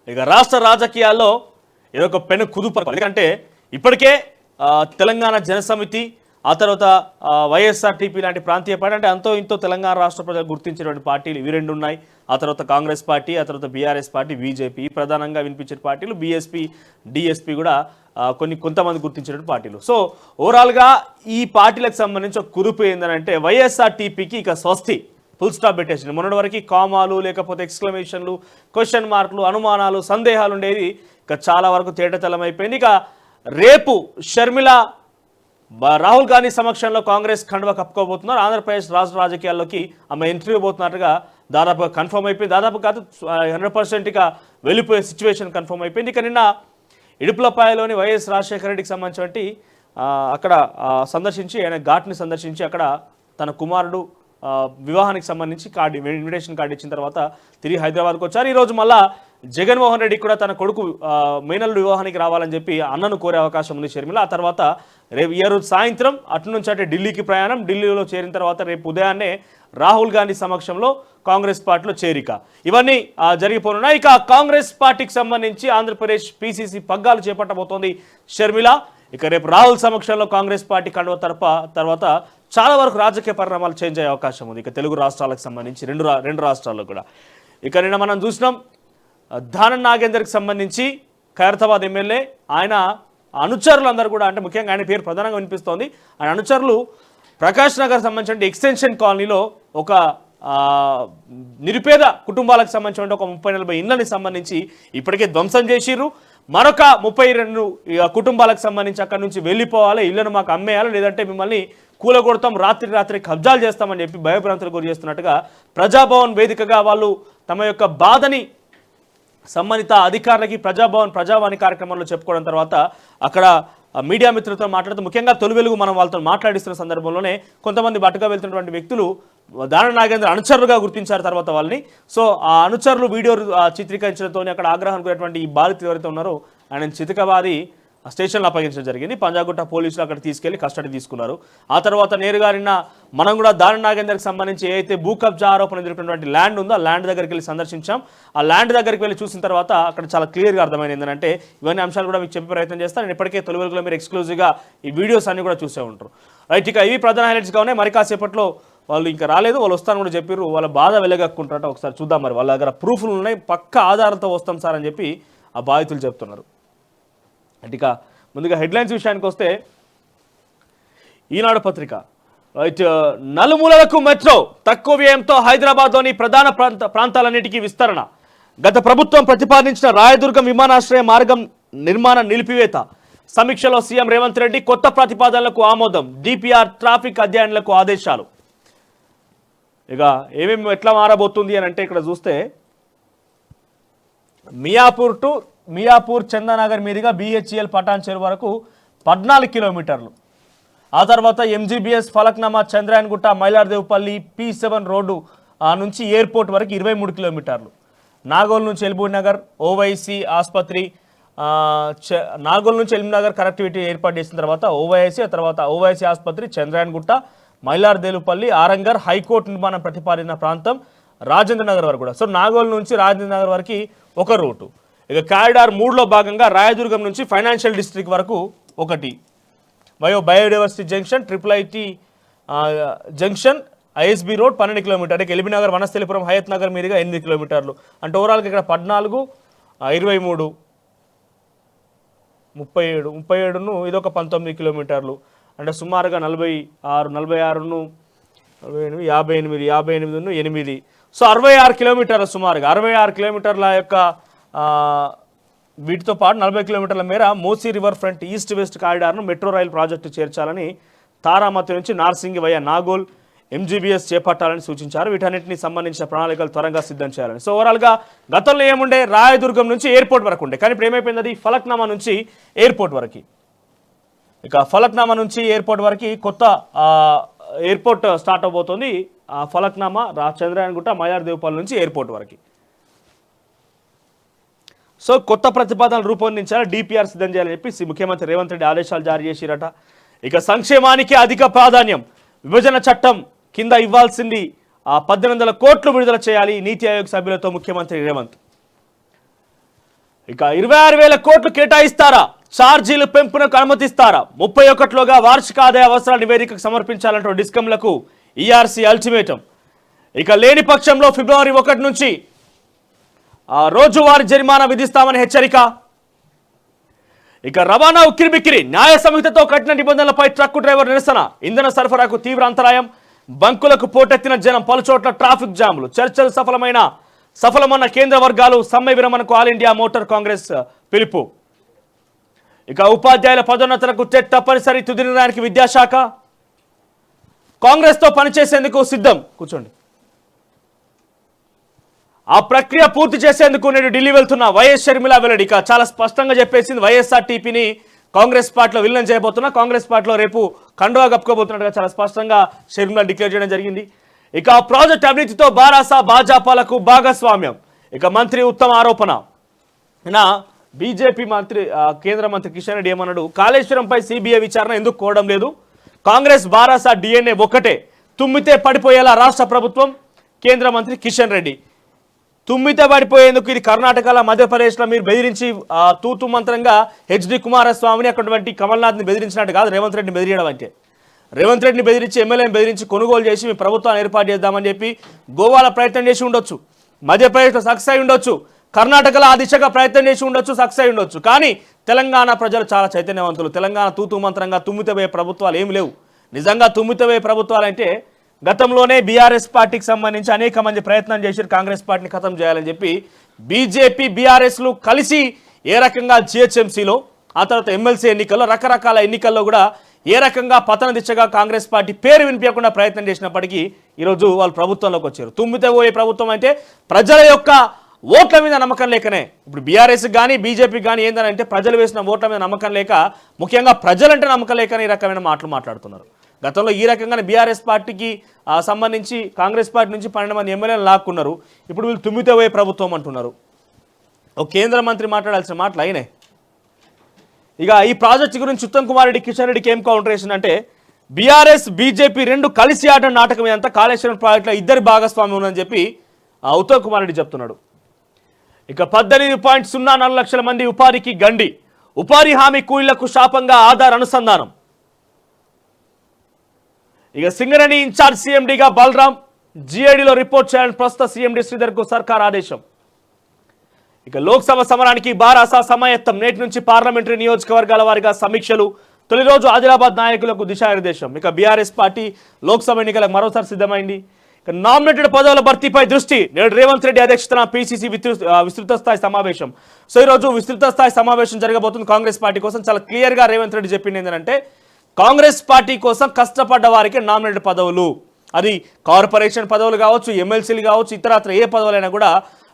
ఇక రాష్ట్ర రాజకీయాల్లో ఇదొక పెను కుదుప. ఎందుకంటే ఇప్పటికే తెలంగాణ జనసమితి, ఆ తర్వాత వైఎస్ఆర్టీపీ లాంటి ప్రాంతీయ పార్టీ, అంటే అంతో ఇంతో తెలంగాణ రాష్ట్ర ప్రజలు గుర్తించినటువంటి పార్టీలు ఇవి రెండు ఉన్నాయి. ఆ తర్వాత కాంగ్రెస్ పార్టీ, ఆ తర్వాత బీఆర్ఎస్ పార్టీ, బీజేపీ ప్రధానంగా వినిపించే పార్టీలు. బీఎస్పీ, డిఎస్పీ కూడా కొంతమంది గుర్తించినటువంటి పార్టీలు. సో ఓవరాల్గా ఈ పార్టీలకు సంబంధించి ఒక కుదుపు ఏంటంటే వైఎస్ఆర్టీపీకి ఇక స్వస్తి, ఫుల్ స్టాప్ పెట్టేసింది. మొన్నటి వరకు కామాలు, లేకపోతే ఎక్స్క్లమేషన్లు, క్వశ్చన్ మార్కులు, అనుమానాలు, సందేహాలు ఉండేది. ఇక చాలా వరకు తేటతెల్లమైపోయింది. ఇక రేపు షర్మిల రాహుల్ గాంధీ సమక్షంలో కాంగ్రెస్ కండువా కప్పుకోబోతున్నారు. ఆంధ్రప్రదేశ్ రాష్ట్ర రాజకీయాల్లోకి ఆమె ఎంట్రీ పోతున్నట్టుగా దాదాపుగా కన్ఫర్మ్ అయిపోయింది. దాదాపు కాదు 100% ఇక వెళ్ళిపోయే సిచ్యువేషన్ కన్ఫర్మ్ అయిపోయింది. ఇక నిన్న ఇడుపులపాయలోని వైఎస్ రాజశేఖర రెడ్డికి సంబంధించి అక్కడ సందర్శించి, ఆయన ఘాట్ని సందర్శించి అక్కడ తన కుమారుడు వివాహానికి సంబంధించి ఇన్విటేషన్ కార్డు ఇచ్చిన తర్వాత తిరిగి హైదరాబాద్కు వచ్చారు. ఈరోజు మళ్ళా జగన్మోహన్ రెడ్డి కూడా తన కొడుకు మేనల్లుడు వివాహానికి రావాలని చెప్పి అన్నను కోరే అవకాశం ఉంది షర్మిల. ఆ తర్వాత రేపు ఈ రోజు సాయంత్రం అటు నుంచి అంటే ఢిల్లీకి ప్రయాణం. ఢిల్లీలో చేరిన తర్వాత రేపు ఉదయాన్నే రాహుల్ గాంధీ సమక్షంలో కాంగ్రెస్ పార్టీలో చేరిక, ఇవన్నీ జరిగిపోనున్నాయి. ఇక కాంగ్రెస్ పార్టీకి సంబంధించి ఆంధ్రప్రదేశ్ పీసీసీ పగ్గాలు చేపట్టబోతోంది షర్మిల. ఇక రేపు రాహుల్ సమక్షంలో కాంగ్రెస్ పార్టీ కండువ తర్వాత చాలా వరకు రాజకీయ పరిణామాలు చేంజ్ అయ్యే అవకాశం ఉంది. ఇక తెలుగు రాష్ట్రాలకు సంబంధించి రెండు రాష్ట్రాల్లో కూడా. ఇక నిన్న మనం చూసినాం దానం నాగేందర్కి సంబంధించి ఖైరతాబాద్ ఎమ్మెల్యే ఆయన అనుచరులందరూ కూడా, అంటే ముఖ్యంగా ఆయన పేరు ప్రధానంగా వినిపిస్తోంది, ఆయన అనుచరులు ప్రకాష్ నగర్ సంబంధించిన ఎక్స్టెన్షన్ కాలనీలో ఒక నిరుపేద కుటుంబాలకు సంబంధించిన ఒక 30-40 ఇళ్లని సంబంధించి ఇప్పటికే ధ్వంసం చేసిర్రు. మరొక 32 కుటుంబాలకు సంబంధించి అక్కడి నుంచి వెళ్ళిపోవాలి, ఇళ్లను మాకు అమ్మేయాలి, లేదంటే మిమ్మల్ని కూలగొడతాం, రాత్రి కబ్జాలు చేస్తామని చెప్పి భయభ్రాంతులు గురి చేస్తున్నట్టుగా ప్రజాభవన్ వేదికగా వాళ్ళు తమ యొక్క బాధని సంబంధిత అధికారులకి ప్రజావాణి కార్యక్రమంలో చెప్పుకోవడం తర్వాత అక్కడ మీడియా మిత్రులతో మాట్లాడుతూ, ముఖ్యంగా తొలి వెలుగు మనం వాళ్ళతో మాట్లాడిస్తున్న సందర్భంలోనే కొంతమంది బట్టుగా వెళ్తున్నటువంటి వ్యక్తులు దానం నాగేంద్ర అనుచరులుగా గుర్తించారు తర్వాత వాళ్ళని. సో ఆ అనుచరులు వీడియో చిత్రీకరించడంతో అక్కడ ఆగ్రహానికి గురైనటువంటి ఈ బాధితులు ఎవరైతే ఉన్నారో ఆయన చితకబాది స్టేషన్లో అప్పగించడం జరిగింది. పంజాగుట్ట పోలీసులు అక్కడ తీసుకెళ్లి కస్టడీ తీసుకున్నారు. ఆ తర్వాత నేరుగా నిన్న మనం కూడా దానం నాగేందర్కి సంబంధించి ఏదైతే భూ కబ్జా ఆరోపణ ఎదుర్కొన్నటువంటి ల్యాండ్ ఉందో ఆ ల్యాండ్ దగ్గరికి వెళ్ళి సందర్శించాం. ఆ ల్యాండ్ దగ్గరికి వెళ్ళి చూసిన తర్వాత అక్కడ చాలా క్లియర్గా అర్థమైంది ఏంటంటే ఇవన్నీ అంశాలు కూడా మీకు చెప్పే ప్రయత్నం చేస్తాను. నేను ఇప్పటికే తొలి వెలుగులో మీరు ఎక్స్క్లూజివ్గా ఈ వీడియోస్ అన్ని కూడా చూసే ఉంటారు. రైట్, ఇక ఇవి ప్రధాన హైలైట్స్గా ఉన్నాయి. మరి కాసేపట్లో వాళ్ళు ఇంకా రాలేదు, వాళ్ళు వస్తాను కూడా చెప్పారు. వాళ్ళ బాధ వెలగక్కుంటారట, ఒకసారి చూద్దాం. మరి వాళ్ళ దగ్గర ప్రూఫ్లు ఉన్నాయి, పక్క ఆధారాలతో వస్తాం సార్ అని చెప్పి ఆ బాధితులు చెప్తున్నారు. ఇక ముందుగా హెడ్లైన్స్ విషయానికి వస్తే, ఈనాడు పత్రిక రైట్, నలుమూలలకు మెట్రో, తక్కువ వ్యయంతో హైదరాబాద్లోని ప్రధాన ప్రాంతాలన్నిటికీ విస్తరణ. గత ప్రభుత్వం ప్రతిపాదించిన రాయదుర్గం విమానాశ్రయ మార్గం నిర్మాణ నిలిపివేత. సమీక్షలో సీఎం రేవంత్ రెడ్డి కొత్త ప్రతిపాదనలకు ఆమోదం. డిపిఆర్ ట్రాఫిక్ అధ్యయనాలకు ఆదేశాలు. ఇక ఏమేమి ఎట్లా మారబోతుంది అని అంటే ఇక్కడ చూస్తే మియాపూర్ చందానగర్ మీదుగా బిహెచ్ఎల్ పటాన్ చెరువు వరకు 14 కిలోమీటర్లు. ఆ తర్వాత MGBS Falaknuma Chandrayangutta Mylardevpally P7 road నుంచి ఎయిర్పోర్ట్ వరకు 23 కిలోమీటర్లు. నాగోల్ నుంచి ఎల్బీ నగర్ ఓవైసీ ఆసుపత్రి, నాగోల్ నుంచి ఎల్బీ నగర్ కనెక్టివిటీ ఏర్పాటు చేసిన తర్వాత ఓవైసీ, ఆ తర్వాత ఓవైసీ ఆసుపత్రి, చంద్రాయన్గుట్ట, మైలార్దేవ్పల్లి, ఆరంగర్, హైకోర్టు నిర్మాణం ప్రతిపాదిత ప్రాంతం, రాజేంద్ర నగర్ వరకు కూడా. సో నాగోల్ నుంచి రాజేంద్ర నగర్ వరకు ఒక రూటు. ఇక కారిడార్ 3లో భాగంగా రాయదుర్గం నుంచి ఫైనాన్షియల్ డిస్ట్రిక్ట్ వరకు ఒకటి, biodiversity junction, IIIT junction, ISB road 12 kilometre, LB Nagar, Vanasthalipuram, Hayath Nagar మీదుగా 8 కిలోమీటర్లు. అంటే ఓవరాల్గా ఇక్కడ 14, 23, 37ను ఇదొక 19 కిలోమీటర్లు. అంటే సుమారుగా 46ను 58ను 8, సో 66 కిలోమీటర్ల, సుమారుగా 66 కిలోమీటర్ల యొక్క వీటితో పాటు 40 కిలోమీటర్ల మేర Musi river front east west కారిడార్ను మెట్రో రైలు ప్రాజెక్టు చేర్చాలని, తారామతి నుంచి నార్సింగి వయ నాగోల్ ఎంజీబీఎస్ చేపట్టాలని సూచించారు. వీటన్నిటిని సంబంధించిన ప్రణాళికలు త్వరగా సిద్ధం చేయాలని. సో ఓవరాల్గా గతంలో ఏముండే, రాయదుర్గం నుంచి ఎయిర్పోర్ట్ వరకు ఉండే, కానీ ఇప్పుడు ఏమైపోయింది, అది ఫలక్నామా నుంచి ఎయిర్పోర్ట్ వరకు. ఇక ఫలక్నామా నుంచి ఎయిర్పోర్ట్ వరకు కొత్త ఎయిర్పోర్ట్ స్టార్ట్ అవబోతోంది. ఫలక్నామా, చంద్రాయన్గుట్ట, మైలార్దేవ్పల్లి నుంచి ఎయిర్పోర్ట్ వరకు. సో కొత్త ప్రతిపాదనలు రూపొందించాలి, డిపిఆర్ సిద్ధం చేయాలని చెప్పి ముఖ్యమంత్రి రేవంత్ రెడ్డి ఆదేశాలు జారీ చేసిరట. ఇక సంక్షేమానికి అధిక ప్రాధాన్యం, విభజన చట్టం కింద ఇవ్వాల్సింది 1800 కోట్లు విడుదల చేయాలి నీతి ఆయోగ్ సభ్యులతో ముఖ్యమంత్రి రేవంత్. ఇక 26,000 కోట్లు కేటాయిస్తారా? ఛార్జీలు పెంపునకు అనుమతిస్తారా? 31లోగా వార్షిక ఆదాయ అవసరాల నివేదికకు సమర్పించాలంటూ డిస్కంలకు ఈఆర్సీ అల్టిమేటం. ఇక లేని పక్షంలో ఫిబ్రవరి 1 నుంచి రోజువారీ జరిమానా విధిస్తామని హెచ్చరిక. ఇక రవాణా ఉక్కిరిబిక్కిరి, న్యాయ సంహితతో కఠిన నిబంధనలపై ట్రక్కు డ్రైవర్ నిరసన. ఇంధన సరఫరాకు తీవ్ర అంతరాయం, బంకులకు పోటెత్తిన జనం, పలుచోట్ల ట్రాఫిక్ జాములు. చర్చలు సఫలమన్న కేంద్ర వర్గాలు, సమ్మె విరమణకు ఆల్ ఇండియా మోటార్ కాంగ్రెస్ పిలుపు. ఇక ఉపాధ్యాయుల పదోన్నతులకు టెట్ తప్పనిసరి, తుది నిర్ణయానికి విద్యాశాఖ. కాంగ్రెస్తో పనిచేసేందుకు సిద్ధం. కూర్చోండి. ఆ ప్రక్రియ పూర్తి చేసేందుకు నేను ఢిల్లీ వెళ్తున్నా. వైఎస్ షర్మిల వెల్లడి. ఇక చాలా స్పష్టంగా చెప్పేసింది, వైఎస్ఆర్ టీపీని కాంగ్రెస్ పార్టీలో విలీనం చేయబోతున్నా, కాంగ్రెస్ పార్టీలో రేపు కండువా కప్పుకోబోతున్నట్టుగా చాలా స్పష్టంగా షర్మిల డిక్లేర్ చేయడం జరిగింది. ఇక ఆ ప్రాజెక్ట్ అవినీతితో బారాస భాజపాలకు భాగస్వామ్యం. ఇక మంత్రి ఉత్తమ్ ఆరోపణ. బీజేపీ మంత్రి కేంద్ర మంత్రి కిషన్ రెడ్డి ఏమన్నాడు? కాళేశ్వరంపై సిబిఐ విచారణ ఎందుకు కోవడం లేదు? కాంగ్రెస్ బారాస డిఎన్ఏ ఒక్కటే, తుమ్మితే పడిపోయేలా రాష్ట్ర ప్రభుత్వం. కేంద్ర మంత్రి కిషన్ రెడ్డి తుమ్మితే పడిపోయేందుకు ఇది కర్ణాటకలో, మధ్యప్రదేశ్లో మీరు బెదిరించి తూతు మంత్రంగా హెచ్డి కుమారస్వామిని అక్కడటువంటి కమల్నాథ్ని బెదిరించినట్టు కాదు రేవంత్ రెడ్డిని బెదిరియడం అంటే. రేవంత్ రెడ్డిని బెదిరించి, ఎమ్మెల్యేని బెదిరించి కొనుగోలు చేసి మీ ప్రభుత్వాన్ని ఏర్పాటు చేద్దామని చెప్పి గోవాలో ప్రయత్నం చేసి ఉండొచ్చు, మధ్యప్రదేశ్లో సక్సెస్ అయి ఉండొచ్చు, కర్ణాటకలో ఆ దిశగా ప్రయత్నం చేసి ఉండొచ్చు, సక్సెస్ అయి ఉండొచ్చు. కానీ తెలంగాణ ప్రజలు చాలా చైతన్యవంతులు. తెలంగాణ తూతు మంత్రంగా తుమ్మితపోయే ప్రభుత్వాలు ఏమి లేవు. నిజంగా తుమ్మితపోయే ప్రభుత్వాలు అంటే గతంలోనే బీఆర్ఎస్ పార్టీకి సంబంధించి అనేక మంది ప్రయత్నం చేశారు కాంగ్రెస్ పార్టీని ఖతం చేయాలని చెప్పి. బీజేపీ బీఆర్ఎస్లు కలిసి ఏ రకంగా జిహెచ్ఎంసీలో, ఆ తర్వాత ఎమ్మెల్సీ ఎన్నికల్లో, రకరకాల ఎన్నికల్లో కూడా ఏ రకంగా పతన దిశగా కాంగ్రెస్ పార్టీ పేరు వినిపించకుండా ప్రయత్నం చేసినప్పటికీ ఈరోజు వాళ్ళు ప్రభుత్వంలోకి వచ్చారు. తుమ్మితే పోయే ప్రభుత్వం అంటే ప్రజల యొక్క ఓట్ల మీద నమ్మకం లేకనే. ఇప్పుడు బీఆర్ఎస్ కానీ బీజేపీకి కానీ ఏంటంటే ప్రజలు వేసిన ఓట్ల మీద నమ్మకం లేక, ముఖ్యంగా ప్రజలంటే నమ్మకం లేకనే ఈ రకమైన మాటలు మాట్లాడుతున్నారు. గతంలో ఈ రకంగానే బీఆర్ఎస్ పార్టీకి సంబంధించి కాంగ్రెస్ పార్టీ నుంచి 12 మంది ఎమ్మెల్యేలు లాక్కున్నారు. ఇప్పుడు వీళ్ళు తుమ్మితే పోయే ప్రభుత్వం అంటున్నారు. ఒక కేంద్ర మంత్రి మాట్లాడాల్సిన మాటలు అయినాయి. ఇక ఈ ప్రాజెక్టు గురించి ఉత్తమ్ కుమార్ రెడ్డి, కిషన్ రెడ్డికి ఏం కౌంటర్ చేసిందంటే, బీఆర్ఎస్ బీజేపీ రెండు కలిసి ఆడిన నాటకం ఇదంతా, కాళేశ్వరం ప్రాజెక్టులో ఇద్దరి భాగస్వామ్యం ఉందని చెప్పి ఉత్తమ్ కుమార్ రెడ్డి చెప్తున్నాడు. ఇక 18.04 లక్షల మంది ఉపాధికి గండి, ఉపాధి హామీ కూలీలకు శాపంగా ఆధార్ అనుసంధానం. ఇక సింగరేణి ఇన్ఛార్జ్ సీఎండీగా బలరాం, జీఏడీలో రిపోర్ట్ చేయాలని ప్రస్తుత సీఎండీ శ్రీధర్కు సర్కార్ ఆదేశం. ఇక లోక్సభ సమరానికి బారాస సమాయత్తం, నేటి నుంచి పార్లమెంటరీ నియోజకవర్గాల వారిగా సమీక్షలు. తొలి రోజు ఆదిలాబాద్ నాయకులకు దిశానిర్దేశం. ఇక బీఆర్ఎస్ పార్టీ లోక్సభ ఎన్నికలకు మరోసారి సిద్ధమైంది. ఇక నామినేటెడ్ పదవుల భర్తీపై దృష్టి, నేడు రేవంత్ రెడ్డి అధ్యక్షతన పీసీసీ విస్తృత స్థాయి సమావేశం. సో ఈరోజు విస్తృత స్థాయి సమావేశం జరగబోతుంది కాంగ్రెస్ పార్టీ కోసం. చాలా క్లియర్గా రేవంత్ రెడ్డి చెప్పింది ఏంటంటే, కాంగ్రెస్ పార్టీ కోసం కష్టపడ్డ వారికి నామినేటెడ్ పదవులు, అది కార్పొరేషన్ పదవులు కావచ్చు, ఎమ్మెల్సీలు కావచ్చు, ఇతరత్ర ఏ పదవులైనా కూడా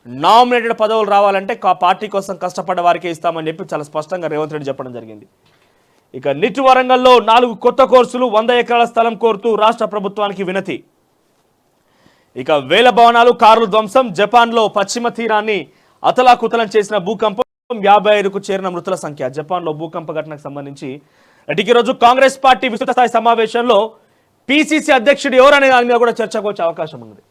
నామినేటెడ్ పదవులు రావాలంటే పార్టీ కోసం కష్టపడ్డ వారికే ఇస్తామని చెప్పి చాలా స్పష్టంగా రేవంత్ రెడ్డి చెప్పడం జరిగింది. ఇక నిట్ వరంగల్లో 4 కొత్త కోర్సులు, 100 ఎకరాల స్థలం కోరుతూ రాష్ట్ర ప్రభుత్వానికి వినతి. ఇక వేల భవనాలు, కార్లు ధ్వంసం. జపాన్లో పశ్చిమ తీరాన్ని అతలాకుతలం చేసిన భూకంపం, 55కు చేరిన మృతుల సంఖ్య. జపాన్లో భూకంప ఘటనకు సంబంధించి అటుకి రోజు కాంగ్రెస్ పార్టీ విస్తృత స్థాయి సమావేశంలో పీసీసీ అధ్యక్షుడు ఎవరనే దాని మీద కూడా చర్చకు వచ్చే అవకాశం ఉంది.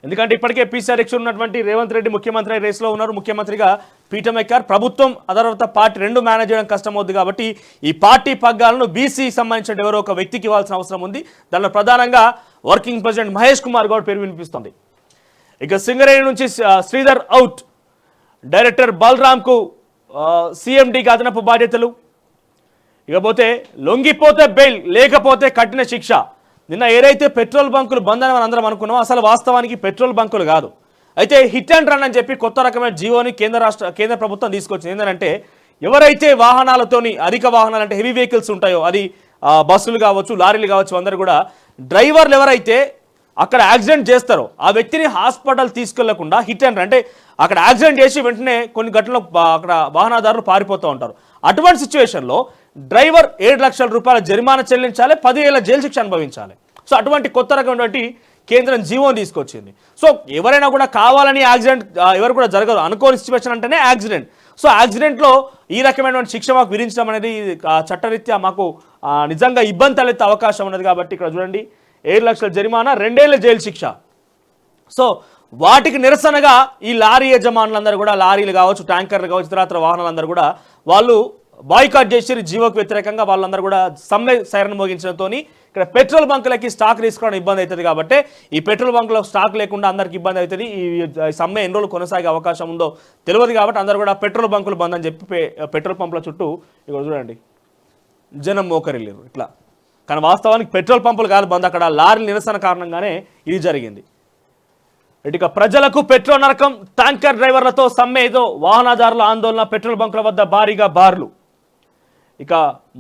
ఎందుకంటే ఇప్పటికే పీసీ అధ్యక్షుడు ఉన్నటువంటి రేవంత్ రెడ్డి ముఖ్యమంత్రి రేసులో ఉన్నారు. ముఖ్యమంత్రిగా పీఠం ఎక్కారు. ప్రభుత్వం ఆ తర్వాత పార్టీ రెండు మేనేజ్ చేయడం కష్టం అవుతుంది. కాబట్టి ఈ పార్టీ పగ్గాలను బీసీకి సంబంధించిన ఎవరో ఒక వ్యక్తికి ఇవ్వాల్సిన అవసరం ఉంది. దానిలో ప్రధానంగా వర్కింగ్ ప్రెసిడెంట్ మహేష్ కుమార్ గౌడ్ పేరు వినిపిస్తుంది. ఇక సింగరేణి నుంచి శ్రీధర్ అవుట్, డైరెక్టర్ బలరాంకు సీఎండీకి అదనపు బాధ్యతలు. ఇకపోతే లొంగిపోతే బెయిల్, లేకపోతే కఠిన శిక్ష. నిన్న ఏదైతే పెట్రోల్ బంకులు బంద్ అని అందరం అనుకున్నామో, అసలు వాస్తవానికి పెట్రోల్ బంకులు కాదు. అయితే హిట్ అండ్ రన్ అని చెప్పి కొత్త రకమైన జీవోని కేంద్ర ప్రభుత్వం తీసుకొచ్చింది. ఏంటంటే ఎవరైతే వాహనాలతోని, అధిక వాహనాలు అంటే హెవీ వెహికల్స్ ఉంటాయో, అది బస్సులు కావచ్చు, లారీలు కావచ్చు, అందరు కూడా డ్రైవర్లు ఎవరైతే అక్కడ యాక్సిడెంట్ చేస్తారో ఆ వ్యక్తిని హాస్పిటల్ తీసుకెళ్లకుండా హిట్ అండ్ రన్ అంటే అక్కడ యాక్సిడెంట్ చేసి వెంటనే కొన్ని గంటల్లో అక్కడ వాహనదారులు పారిపోతూ ఉంటారు. అటువంటి సిచ్యువేషన్లో డ్రైవర్ 7 లక్షల రూపాయల జరిమానా చెల్లించాలి, 10 ఏళ్ల జైలు శిక్ష అనుభవించాలి. సో అటువంటి కొత్త రకమైనటువంటి కేంద్రం జీవో తీసుకొచ్చింది. సో ఎవరైనా కూడా కావాలని యాక్సిడెంట్ ఎవరు కూడా జరగదు, అనుకోని సిచ్యువేషన్ అంటేనే యాక్సిడెంట్. సో యాక్సిడెంట్లో ఈ రకమైనటువంటి శిక్ష మాకు విధించడం అనేది చట్టరీత్యా మాకు నిజంగా ఇబ్బంది తలెత్తే అవకాశం ఉన్నది. కాబట్టి ఇక్కడ చూడండి, 7 లక్షల జరిమానా, 2 ఏళ్ల జైలు శిక్ష. సో వాటికి నిరసనగా ఈ లారీ యజమానులందరూ కూడా, లారీలు కావచ్చు, ట్యాంకర్లు కావచ్చు, ఇతర వాహనాలందరూ కూడా వాళ్ళు బాయ్కాట్ చేసి జీవోకు వ్యతిరేకంగా వాళ్ళందరూ కూడా సమ్మె సైరన్ మోగించడంతో ఇక్కడ పెట్రోల్ బంకులకి స్టాక్ తీసుకోవడం ఇబ్బంది అవుతుంది. కాబట్టి ఈ పెట్రోల్ బంకులో స్టాక్ లేకుండా అందరికి ఇబ్బంది అవుతుంది. ఈ సమ్మె ఎన్ని రోజులు కొనసాగే అవకాశం ఉందో తెలియదు. కాబట్టి అందరూ కూడా పెట్రోల్ బంకులు బంద్ అని చెప్పి పెట్రోల్ పంపుల చుట్టూ ఇక్కడ చూడండి జనం మోకరిల్లేరు ఇట్లా. కానీ వాస్తవానికి పెట్రోల్ పంపులు కాదు బంద్, అక్కడ లారీ నిరసన కారణంగానే ఇది జరిగింది. ఇక ప్రజలకు పెట్రోల్ నరకం, ట్యాంకర్ డ్రైవర్లతో సమ్మెతో వాహనదారుల ఆందోళన, పెట్రోల్ బంకుల వద్ద భారీగా బార్లు. ఇక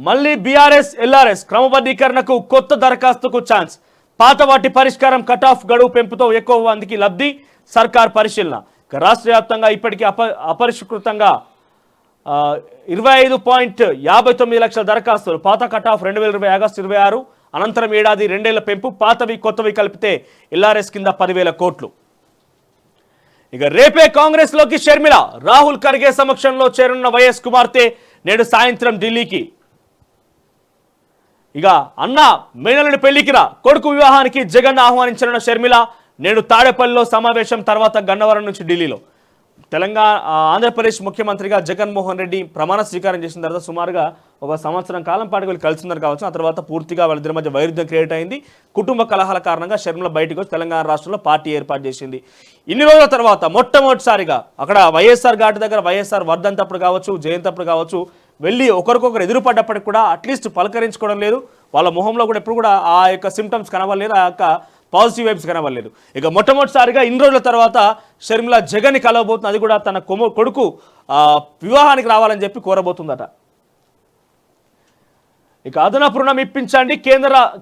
మళ్ళీ బీఆర్ఎస్ ఎల్ఆర్ఎస్ క్రమబద్ధీకరణకు కొత్త దరఖాస్తుకు ఛాన్స్, పాత వాటి పరిష్కారం, కట్ ఆఫ్ గడువు పెంపుతో ఎక్కువ మందికి లబ్ధి, సర్కార్ పరిశీలన. ఇక రాష్ట్ర వ్యాప్తంగా ఇప్పటికీ అపరిష్కృతంగా 25.59 లక్షల దరఖాస్తులు. పాత కట్ ఆఫ్ 2020 ఆగస్టు 26, అనంతరం ఏడాది 2 ఏళ్ల పెంపు, పాతవి కొత్తవి కలిపితే ఎల్ఆర్ఎస్ కింద 10,000 కోట్లు. ఇక రేపే కాంగ్రెస్ లోకి షర్మిల, రాహుల్ ఖర్గే సమక్షంలో చేరున్న వైఎస్ కుమార్తె నేడు సాయంత్రం ఢిల్లీకి. ఇక అన్న మేనల్లుడి పెళ్లికి రా, కొడుకు వివాహానికి జగన్ ఆహ్వానించిన షర్మిల నేడు తాడేపల్లిలో సమావేశం, తర్వాత గన్నవరం నుంచి ఢిల్లీలో. ఆంధ్రప్రదేశ్ ముఖ్యమంత్రిగా జగన్మోహన్ రెడ్డి ప్రమాణ స్వీకారం చేసిన తర్వాత సుమారుగా ఒక సంవత్సరం కాలం పాటు వీళ్ళు కలిసిన్నారు కావచ్చు. ఆ తర్వాత పూర్తిగా వాళ్ళిద్దరి మధ్య వైరుధ్యం క్రియేట్ అయింది. కుటుంబ కలహాల కారణంగా షర్మిల బయటకు వచ్చి తెలంగాణ రాష్ట్రంలో పార్టీ ఏర్పాటు చేసింది. ఇన్ని రోజుల తర్వాత మొట్టమొదటిసారిగా అక్కడ వైఎస్ఆర్ ఘాట్ దగ్గర వైఎస్ఆర్ వర్ధంతప్పుడు కావచ్చు, జయంతప్పుడు కావచ్చు వెళ్ళి ఒకరికొకరు ఎదురుపడ్డప్పటికి కూడా అట్లీస్ట్ పలకరించుకోవడం లేదు. వాళ్ళ మొహంలో కూడా ఎప్పుడు కూడా ఆ యొక్క సిమ్టమ్స్ కనవలేదు, ఆ యొక్క పాజిటివ్ వైబ్స్ కనవలేదు. ఇక మొట్టమొదటిసారిగా ఇన్ని రోజుల తర్వాత షర్మిల జగన్ని కలవబోతుంది. అది కూడా తన కొడుకు వివాహానికి రావాలని చెప్పి కోరబోతుందట. ఇక అదనపు రుణం ఇప్పించండి,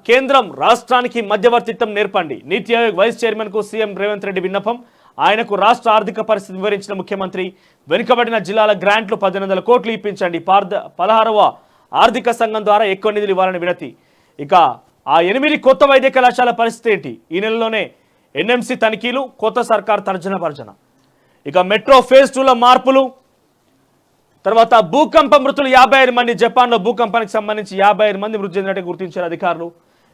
కేంద్రం రాష్ట్రానికి మధ్యవర్తిత్వం నేర్పండి. నీతి ఆయోగ్ వైస్ చైర్మన్కు సీఎం రేవంత్ రెడ్డి విన్నపం. ఆయనకు రాష్ట్ర ఆర్థిక పరిస్థితి వివరించిన ముఖ్యమంత్రి, వెనుకబడిన జిల్లాల గ్రాంట్లు 1800 కోట్లు ఇప్పించండి, 16వ ఆర్థిక సంఘం ద్వారా ఎక్కువ నిధులు ఇవ్వాలని వినతి. ఇక ఆ 8 కొత్త వైద్య కళాశాల పరిస్థితి ఏంటి? ఈ నెలలోనే ఎన్ఎంసీ తనిఖీలు, కొత్త సర్కార్ తర్జన. ఇక మెట్రో ఫేజ్ 2లో మార్పులు, తర్వాత భూకంప మృతులు 55 మంది. జపాన్లో భూకంపానికి సంబంధించి 55 మంది మృతి చెందినట్టు గుర్తించారు అధికారులు.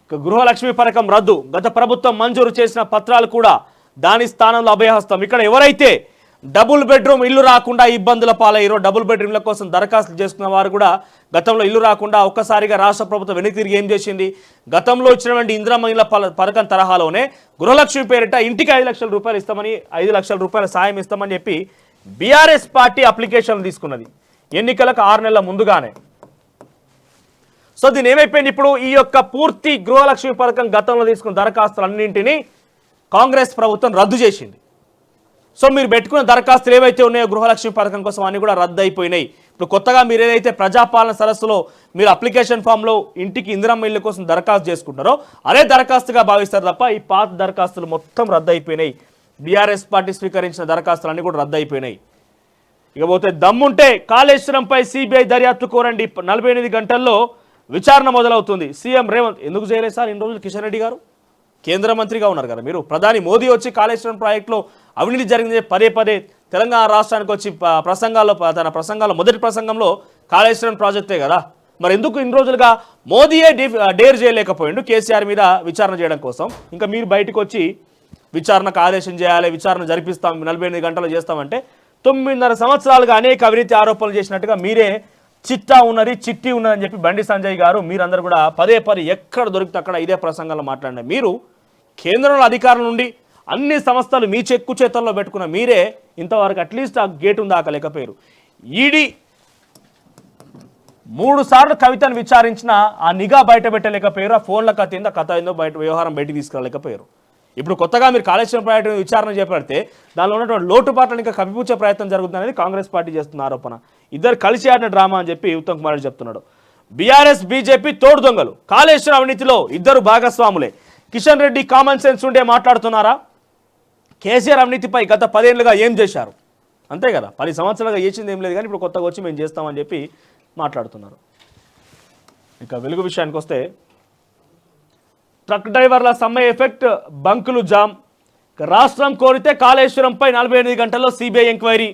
ఇక గృహలక్ష్మి పథకం రద్దు, గత ప్రభుత్వం మంజూరు చేసిన పత్రాలు కూడా దాని స్థానంలో అభయహస్తం. ఇక్కడ ఎవరైతే డబుల్ బెడ్రూమ్ ఇల్లు రాకుండా ఇబ్బందుల పాలయ్యారో, డబుల్ బెడ్రూమ్ల కోసం దరఖాస్తు చేసుకున్న వారు కూడా గతంలో ఇల్లు రాకుండా ఒక్కసారిగా రాష్ట్ర ప్రభుత్వం వెనక్కి తిరిగి ఏం చేసింది? గతంలో ఇచ్చినటువంటి ఇందిరమ్మ ఇళ్ల పథకం తరహాలోనే గృహలక్ష్మి పేరిట ఇంటికి 5 లక్షల రూపాయలు ఇస్తామని, 5 లక్షల రూపాయల సాయం ఇస్తామని చెప్పి బీఆర్ఎస్ పార్టీ అప్లికేషన్లు తీసుకున్నది ఎన్నికలకు 6 నెలల ముందుగానే. సో దీని ఏమైపోయింది? ఇప్పుడు ఈ యొక్క పూర్తి గృహలక్ష్మి పథకం గతంలో తీసుకున్న దరఖాస్తులన్నింటినీ కాంగ్రెస్ ప్రభుత్వం రద్దు చేసింది. సో మీరు పెట్టుకున్న దరఖాస్తులు ఏవైతే ఉన్నాయో గృహలక్ష్మి పథకం కోసం అన్ని కూడా రద్దు అయిపోయినాయి. ఇప్పుడు కొత్తగా మీరు ఏదైతే ప్రజాపాలన సదస్సులో మీరు అప్లికేషన్ ఫామ్లో ఇంటికి ఇందిరమ్మ ఇళ్ళ కోసం దరఖాస్తు చేసుకుంటారో అదే దరఖాస్తుగా భావిస్తారు తప్ప ఈ పాత దరఖాస్తులు మొత్తం రద్దు అయిపోయినాయి. బీఆర్ఎస్ పార్టీ స్వీకరించిన దరఖాస్తులు అన్ని కూడా రద్దు అయిపోయినాయి. ఇకపోతే దమ్ముంటే కాళేశ్వరంపై సిబిఐ దర్యాప్తు కోరండి, 48 గంటల్లో విచారణ మొదలవుతుంది. సీఎం రేవంత్ ఎందుకు చేయలేదు సార్ ఇన్ని రోజులు? కిషన్ రెడ్డి గారు కేంద్ర మంత్రిగా ఉన్నారు కదా మీరు. ప్రధాని మోదీ వచ్చి కాళేశ్వరం ప్రాజెక్టులో అవినీతి జరిగింది పదే తెలంగాణ రాష్ట్రానికి వచ్చి తన ప్రసంగాల్లో మొదటి ప్రసంగంలో కాళేశ్వరం ప్రాజెక్టే కదా. మరి ఎందుకు ఇన్ని రోజులుగా మోదీయే డేర్ చేయలేకపోయిండు కేసీఆర్ మీద విచారణ చేయడం కోసం? ఇంకా మీరు బయటకు వచ్చి విచారణకు ఆదేశం చేయాలి, విచారణ జరిపిస్తాం, 48 గంటలు చేస్తామంటే 9.5 సంవత్సరాలుగా అనేక అవినీతి ఆరోపణలు చేసినట్టుగా మీరే చిట్టా చిట్టి ఉన్నదని చెప్పి బండి సంజయ్ గారు మీరందరూ కూడా పదే ఎక్కడ దొరికితే అక్కడ ఇదే ప్రసంగంలో మాట్లాడినారు. మీరు కేంద్రంలో అధికారుల నుండి అన్ని సంస్థలు మీ చెక్కు చేతల్లో పెట్టుకున్న మీరే ఇంతవరకు అట్లీస్ట్ ఆ గేటును దాకలేకపోయారు. ఈడీ 3 సార్లు కవితను విచారించిన ఆ నిఘా బయట పెట్టలేకపోయారు. ఆ ఫోన్ల కథ ఏందో వ్యవహారం బయటకు తీసుకురాలేకపోయారు. ఇప్పుడు కొత్తగా మీరు కాళేశ్వరం ప్రాజెక్టు విచారణ చేపడితే దానిలో ఉన్నటువంటి లోటుపాట్లను ఇంకా కప్పిపుచ్చే ప్రయత్నం జరుగుతుందనేది కాంగ్రెస్ పార్టీ చేస్తున్న ఆరోపణ. ఇద్దరు కలిసి ఆడిన డ్రామా అని చెప్పి ఉత్తమ్ కుమార్ రెడ్డి చెప్తున్నాడు. బీఆర్ఎస్ బీజేపీ తోడు దొంగలు, కాళేశ్వరం అవినీతిలో ఇద్దరు భాగస్వాములే. కిషన్ రెడ్డి కామన్ సెన్స్ ఉండే మాట్లాడుతున్నారా? కేసీఆర్ అవినీతిపై గత 10 ఏళ్లుగా ఏం చేశారు? అంతే కదా, 10 సంవత్సరాలుగా చేసింది ఏం లేదు, కానీ ఇప్పుడు కొత్తగా వచ్చి మేము చేస్తామని చెప్పి మాట్లాడుతున్నారు. ఇక వెలుగు విషయానికి వస్తే ట్రక్ డ్రైవర్ల సమ్మె ఎఫెక్ట్, బంకులు జామ్. రాష్ట్రం కోరితే కాళేశ్వరంపై 48 గంటల్లో సిబిఐ ఎంక్వైరీ.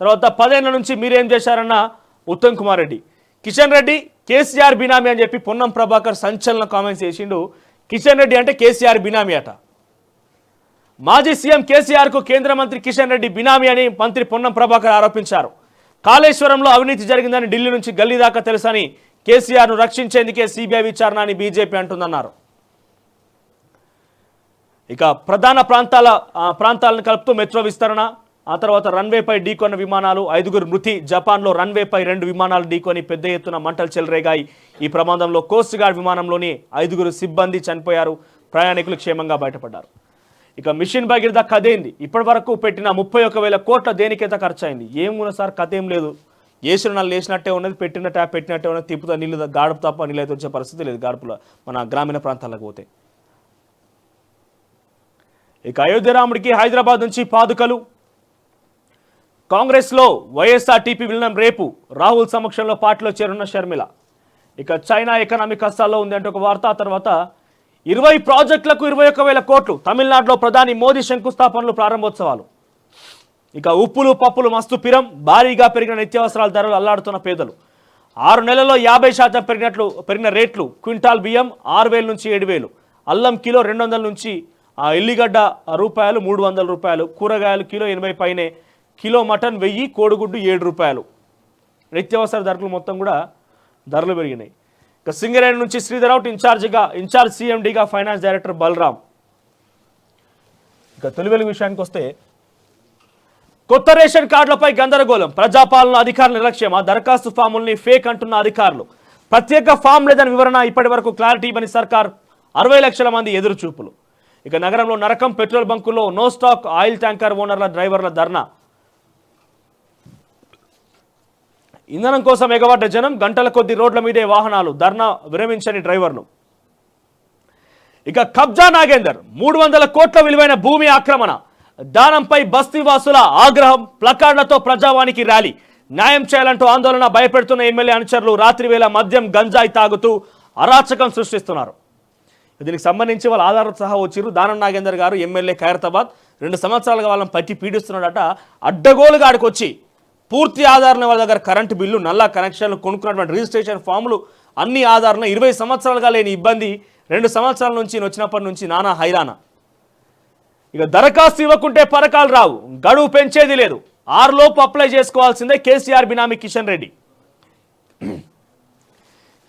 తర్వాత 10 ఏళ్ల నుంచి మీరేం చేశారన్న ఉత్తమ్ కుమార్ రెడ్డి. కిషన్ రెడ్డి కేసీఆర్ బినామీ అని చెప్పి పొన్నం ప్రభాకర్ సంచలన కామెంట్స్ చేసిండు. కిషన్ రెడ్డి అంటే కేసీఆర్ బినామీ అట. మాజీ సీఎం కేసీఆర్ కు కేంద్ర మంత్రి కిషన్ రెడ్డి బినామీ అని మంత్రి పొన్నం ప్రభాకర్ ఆరోపించారు. కాళేశ్వరంలో అవినీతి జరిగిందని ఢిల్లీ నుంచి గల్లీ దాకా తెలుసని కేసీఆర్ ను రక్షించేందుకే సిబిఐ విచారణ అని బీజేపీ అంటుందన్నారు. ఇక ప్రధాన ప్రాంతాలను కలుపుతూ మెట్రో విస్తరణ, ఆ తర్వాత రన్వేపై ఢీకొన్న విమానాలు, 5గురు మృతి. జపాన్లో రన్వేపై 2 విమానాలు ఢీకొని పెద్ద ఎత్తున మంటలు చెలరేగాయి. ఈ ప్రమాదంలో కోస్ట్ గార్డ్ విమానంలోని 5గురు సిబ్బంది చనిపోయారు. ప్రయాణికులు క్షేమంగా బయటపడ్డారు. ఇక మిషన్ భగీరథ కథేంది? ఇప్పటి వరకు పెట్టిన 31,000 కోట్ల దేనికైతే ఖర్చు అయింది? ఏమున్నా సార్ కథ ఏం లేదు. వేసిన నాళ్ళు వేసినట్టే ఉన్నది, పెట్టిన ట్యాప్ పెట్టినట్టే ఉన్నది. తిప్పుతా నీళ్ళు గాడుపు తప్ప నీళ్ళు అయితే వచ్చే పరిస్థితి లేదు గాడుపులో మన గ్రామీణ ప్రాంతాలకు పోతే. ఇక అయోధ్య రాముడికి హైదరాబాద్ నుంచి పాదుకలు. కాంగ్రెస్లో వైఎస్ఆర్టీపీ విలీనం రేపు. రాహుల్ సమక్షంలో పార్టీలో చేరున్న షర్మిల. ఇక చైనా ఎకనామిక్ కష్టాల్లో ఉంది అంటే ఒక వార్త. ఆ తర్వాత 20 ప్రాజెక్టులకు 21,000 కోట్లు. తమిళనాడులో ప్రధాని మోదీ శంకుస్థాపనలు, ప్రారంభోత్సవాలు. ఇక ఉప్పులు పప్పులు మస్తు పిరం. భారీగా పెరిగిన నిత్యావసరాల ధరలు అల్లాడుతున్న పేదలు. 6 నెలల్లో 50% పెరిగిన రేట్లు. క్వింటాల్ బియ్యం 6,000 నుంచి 7,000. అల్లం కిలో 200 నుంచి, ఎల్లిగడ్డ రూపాయలు 300 రూపాయలు. కూరగాయలు కిలో 80 పైనే. కిలో మటన్ 1000, కోడిగుడ్డు 7 రూపాయలు. నిత్యావసర ధరలు మొత్తం కూడా ధరలు పెరిగినాయి. ఇక సింగరేణి నుంచి శ్రీధరౌట్ ఇన్ఛార్జ్ సీఎండీగా ఫైనాన్స్ డైరెక్టర్ బలరాం. ఇక తొలి వెలుగు విషయానికి వస్తే కొత్త రేషన్ కార్డులపై గందరగోళం. ప్రజాపాలన అధికారుల నిర్లక్ష్యం. ఆ దరఖాస్తు ఫాముల్ని ఫేక్ అంటున్న అధికారులు. ప్రత్యేక ఫామ్ లేదని వివరణ. ఇప్పటి వరకు క్లారిటీ ఇవ్వని సర్కార్. 60 లక్షల మంది ఎదురు చూపులు. ఇక నగరంలో నరకం. పెట్రోల్ బంకుల్లో నో స్టాక్. ఆయిల్ ట్యాంకర్ ఓనర్ల డ్రైవర్ల ధర్నా. ఇంధనం కోసం ఎగబడ్డ జనం. గంటల కొద్ది రోడ్ల మీదే వాహనాలు. ధర్నా విరమించని డ్రైవర్లు. ఇక కబ్జా నాగేందర్. 300 కోట్ల విలువైన భూమి ఆక్రమణ. దానంపై బస్తీవాసుల ఆగ్రహం. ప్లకార్డులతో ప్రజావానికి ర్యాలీ. న్యాయం చేయాలంటూ ఆందోళన. భయపెడుతున్న ఎమ్మెల్యే అనుచరులు. రాత్రి వేళ మద్యం గంజాయి తాగుతూ అరాచకం సృష్టిస్తున్నారు. దీనికి సంబంధించి వాళ్ళ ఆధారాలతో సహా వచ్చిర్రు. దానం నాగేందర్ గారు ఎమ్మెల్యే ఖైరతాబాద్ 2 సంవత్సరాలుగా వాళ్ళని పట్టి పీడిస్తున్నాడట. అడ్డగోలుగా ఆడికొచ్చి పూర్తి ఆధారాలను వాళ్ళ దగ్గర కరెంటు బిల్లు, నల్లా కనెక్షన్లు, కొనుక్కున్నటువంటి రిజిస్ట్రేషన్ ఫాములు అన్ని ఆధారాలను 20 సంవత్సరాలుగా లేని ఇబ్బంది 2 సంవత్సరాల నుంచి వచ్చినప్పటి నుంచి నానా హైరాణ. ఇక దరఖాస్తు ఇవ్వకుంటే పరకాలు రావు. గడువు పెంచేది లేదు. 6 లోపు అప్లై చేసుకోవాల్సిందే. కేసీఆర్ బినామీ కిషన్ రెడ్డి.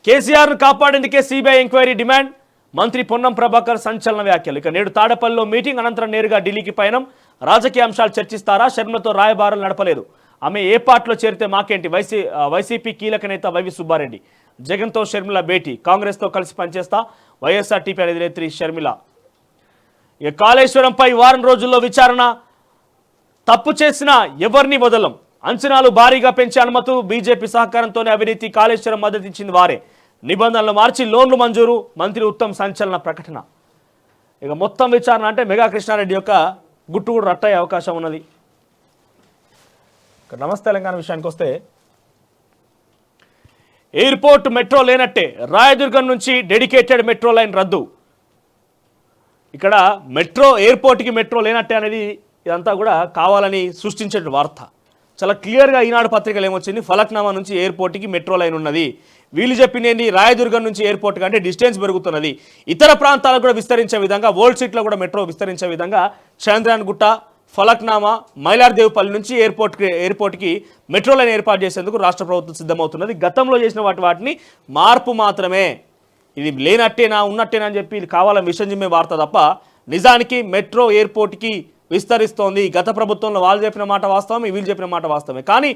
కేసీఆర్ను కాపాడేందుకే సిబిఐ ఎంక్వైరీ డిమాండ్. మంత్రి పొన్నం ప్రభాకర్ సంచలన వ్యాఖ్యలు. ఇక నేడు తాడపల్లిలో మీటింగ్ అనంతరం నేరుగా ఢిల్లీకి పయనం. రాజకీయ అంశాలు చర్చిస్తారా? షర్మిలతో రాయబారాలు నడపలేదు. ఆమె ఏ పార్టీలో చేరితే మాకేంటి? వైసీపీ కీలక నేత వైవి సుబ్బారెడ్డి. జగన్తో షర్మిల భేటీ. కాంగ్రెస్తో కలిసి పనిచేస్తా. వైఎస్ఆర్టీపీ అధినేత్రి షర్మిల. ఇక కాళేశ్వరంపై వారం రోజుల్లో విచారణ. తప్పు చేసినా ఎవరిని వదలం. అంచనాలు భారీగా పెంచే అనుమతులు. బీజేపీ సహకారంతోనే అవినీతి. కాళేశ్వరం మద్దతు ఇచ్చింది వారే. నిబంధనలు మార్చి లోన్లు మంజూరు. మంత్రి ఉత్తమ్ సంచలన ప్రకటన. ఇక మొత్తం విచారణ అంటే మెగా కృష్ణారెడ్డి యొక్క గుట్టు కూడా రట్టయ్యే అవకాశం ఉన్నది. నమస్తే తెలంగాణ విషయానికి వస్తే ఎయిర్పోర్ట్ మెట్రో లేనట్టే. రాయదుర్గం నుంచి డెడికేటెడ్ మెట్రో లైన్ రద్దు. ఇక్కడ ఎయిర్పోర్ట్కి మెట్రో లేనట్టే అనేది ఇదంతా కూడా కావాలని సృష్టించే వార్త. చాలా క్లియర్గా ఈనాడు పత్రికలు ఏమొచ్చింది? ఫలక్నామా నుంచి ఎయిర్పోర్ట్కి మెట్రో లైన్ ఉన్నది. వీళ్ళు చెప్పింది రాయదుర్గం నుంచి ఎయిర్పోర్ట్ కంటే డిస్టెన్స్ పెరుగుతున్నది. ఇతర ప్రాంతాలకు కూడా విస్తరించే విధంగా, ఓల్డ్ సిటీలో కూడా మెట్రో విస్తరించే విధంగా చంద్రాన్ గుట్ట, ఫలక్నామా, మైలార్దేవ్పల్లి నుంచి ఎయిర్పోర్ట్కి మెట్రో లైన్ ఏర్పాటు చేసేందుకు రాష్ట్ర ప్రభుత్వం సిద్ధమవుతున్నది. గతంలో చేసిన వాటిని మార్పు మాత్రమే. ఇది లేనట్టేనా ఉన్నట్టేనా అని చెప్పి ఇది కావాలని విషంజిమ్మే వార్త తప్ప నిజానికి మెట్రో ఎయిర్పోర్ట్కి విస్తరిస్తోంది. గత ప్రభుత్వంలో వాళ్ళు చెప్పిన మాట వాస్తవమే, వీళ్ళు చెప్పిన మాట వాస్తవమే. కానీ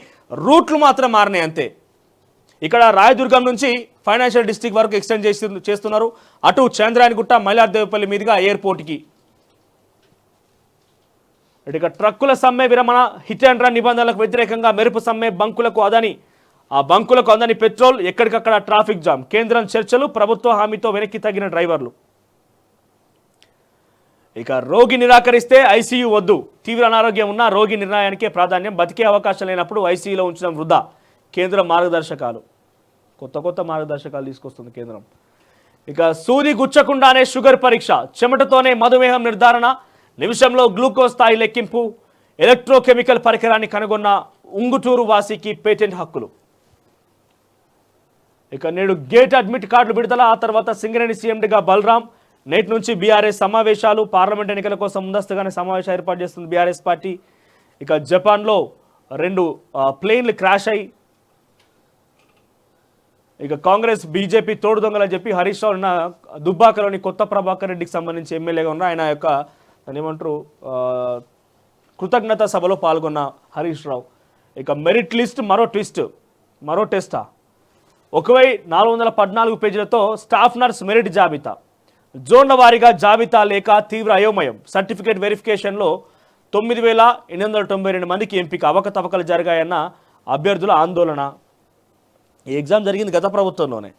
రూట్లు మాత్రం మారినాయి అంతే. ఇక్కడ రాయదుర్గం నుంచి ఫైనాన్షియల్ డిస్ట్రిక్ట్ వరకు ఎక్స్టెండ్ చేస్తున్నారు. అటు చంద్రాయనగుట్ట, మైలార్దేవ్పల్లి మీదుగా ఎయిర్పోర్ట్కి. ఇక ట్రక్కుల సమ్మె విరమణ. హిట్ అండ్ రన్ నిబంధనలకు వ్యతిరేకంగా మెరుపు సమ్మె. బంకులకు అందని పెట్రోల్. ఎక్కడికక్కడ ట్రాఫిక్ జామ్. కేంద్రం చర్చలు. ప్రభుత్వ హామీతో వెనక్కి తగ్గిన డ్రైవర్లు. ఇక రోగి నిరాకరిస్తే ఐసీయూ వద్దు. తీవ్ర అనారోగ్యం ఉన్న రోగి నిర్ణయానికే ప్రాధాన్యం. బతికే అవకాశం లేనప్పుడు ఐసీయూలో ఉంచడం వృధా. కేంద్రం మార్గదర్శకాలు. కొత్త మార్గదర్శకాలు తీసుకొస్తుంది కేంద్రం. ఇక సూది గుచ్చకుండానే షుగర్ పరీక్ష. చెమటతోనే మధుమేహం నిర్ధారణ. నిమిషంలో గ్లూకోజ్ స్థాయి లెక్కింపు. ఎలక్ట్రోకెమికల్ పరికరాన్ని కనుగొన్న ఉంగుటూరు వాసికి పేటెంట్ హక్కులు. ఇక నేడు గేట్ అడ్మిట్ కార్డులు విడుదల. ఆ తర్వాత సింగరేణి సీఎండీగా బలరాం. నేటి నుంచి బీఆర్ఎస్ సమావేశాలు, పార్లమెంట్ ఎన్నికల కోసం ముందస్తుగానే సమావేశం ఏర్పాటు చేస్తుంది బీఆర్ఎస్ పార్టీ. ఇక జపాన్లో 2 ప్లేన్లు క్రాష్ అయ్యి ఇక కాంగ్రెస్ బీజేపీ తోడు దొంగలని చెప్పి హరీష్ రావు నిన్న దుబ్బాకలోని కొత్త ప్రభాకర్ రెడ్డికి సంబంధించి ఎమ్మెల్యేగా ఉన్న ఆయన యొక్క ఏమంటారు కృతజ్ఞత సభలో పాల్గొన్న హరీష్ రావు. ఇక మెరిట్ లిస్ట్ మరో టెస్టా 1414 పేజీలతో స్టాఫ్ నర్స్ మెరిట్ జాబితా, జోన్ల వారీగా జాబితా లేక తీవ్ర అయోమయం. సర్టిఫికేట్ వెరిఫికేషన్లో 9892 మందికి ఎంపిక, అవకతవకలు జరిగాయన్న అభ్యర్థుల ఆందోళన. ఈ ఎగ్జామ్ జరిగింది గత ప్రభుత్వంలోనే.